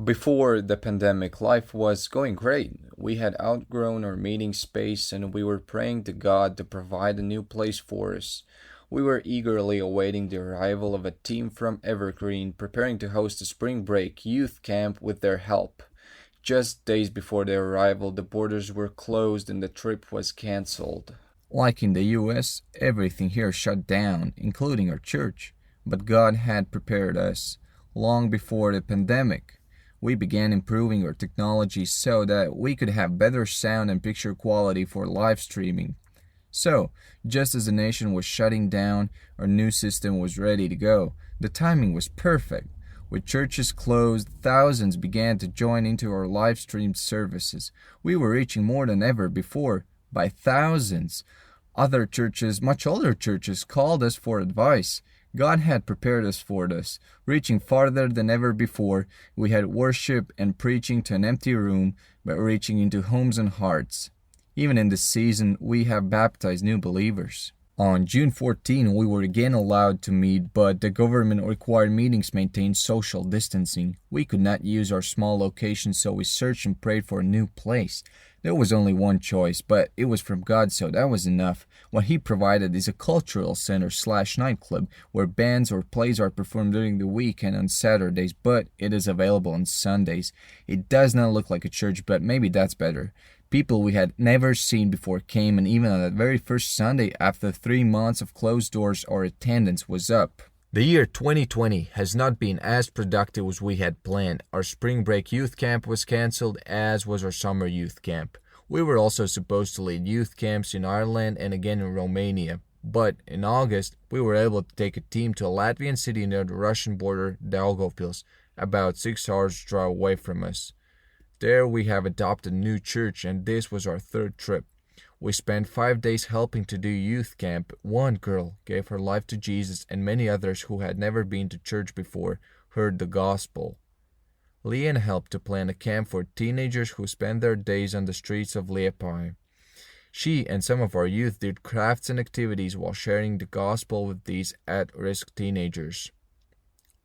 Before the pandemic, life was going great. We had outgrown our meeting space and we were praying to God to provide a new place for us. We were eagerly awaiting the arrival of a team from Evergreen, preparing to host a spring break youth camp with their help. Just days before their arrival, the borders were closed and the trip was cancelled. Like in the US, everything here shut down, including our church. But God had prepared us long before the pandemic. We began improving our technology so that we could have better sound and picture quality for live streaming. So, just as the nation was shutting down, our new system was ready to go. The timing was perfect. With churches closed, thousands began to join into our live streamed services. We were reaching more than ever before, by thousands. Other churches, much older churches, called us for advice. God had prepared us for this, reaching farther than ever before. We had worship and preaching to an empty room, but reaching into homes and hearts. Even in this season, we have baptized new believers. On June 14, we were again allowed to meet, but the government required meetings maintain social distancing. We could not use our small location, so we searched and prayed for a new place. There was only one choice, but it was from God, so that was enough. What He provided is a cultural center/nightclub where bands or plays are performed during the week and on Saturdays, but it is available on Sundays. It does not look like a church, but maybe that's better. People we had never seen before came, and even on that very first Sunday, after 3 months of closed doors, our attendance was up. The year 2020 has not been as productive as we had planned. Our spring break youth camp was cancelled, as was our summer youth camp. We were also supposed to lead youth camps in Ireland and again in Romania. But in August, we were able to take a team to a Latvian city near the Russian border, Daugavpils, about 6 hours drive away from us. There we have adopted a new church, and this was our third trip. We spent 5 days helping to do youth camp. One girl gave her life to Jesus, and many others who had never been to church before heard the gospel. Leanne helped to plan a camp for teenagers who spent their days on the streets of Liepaja. She and some of our youth did crafts and activities while sharing the gospel with these at-risk teenagers.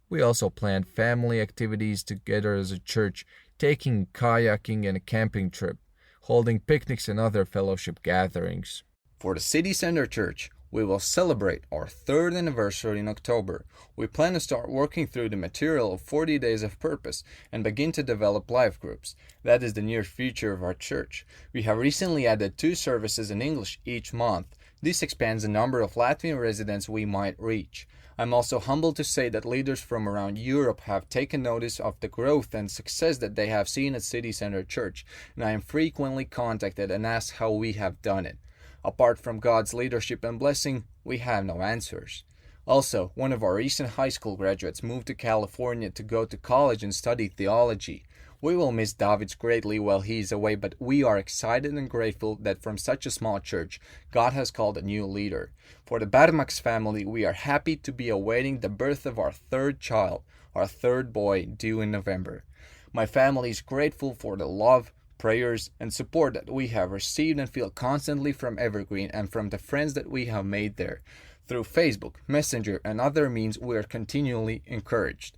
We also planned family activities together as a church, taking kayaking and a camping trip, holding picnics and other fellowship gatherings. For the City Center Church, we will celebrate our third anniversary in October. We plan to start working through the material of 40 Days of Purpose and begin to develop life groups. That is the near future of our church. We have recently added 2 services in English each month. This expands the number of Latvian residents we might reach. I'm also humbled to say that leaders from around Europe have taken notice of the growth and success that they have seen at City Center Church, and I am frequently contacted and asked how we have done it. Apart from God's leadership and blessing, we have no answers. Also, one of our recent high school graduates moved to California to go to college and study theology. We will miss Davids greatly while he is away, but we are excited and grateful that from such a small church, God has called a new leader. For the Barmax family, we are happy to be awaiting the birth of our third child, our third boy, due in November. My family is grateful for the love, prayers, and support that we have received and feel constantly from Evergreen and from the friends that we have made there. Through Facebook, Messenger, and other means, we are continually encouraged.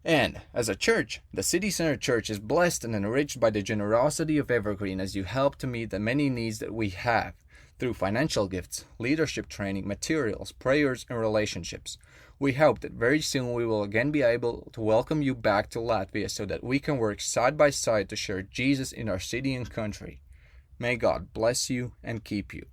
And, as a church, the City Center Church is blessed and enriched by the generosity of Evergreen as you help to meet the many needs that we have through financial gifts, leadership training, materials, prayers, and relationships. We hope that very soon we will again be able to welcome you back to Latvia so that we can work side by side to share Jesus in our city and country. May God bless you and keep you.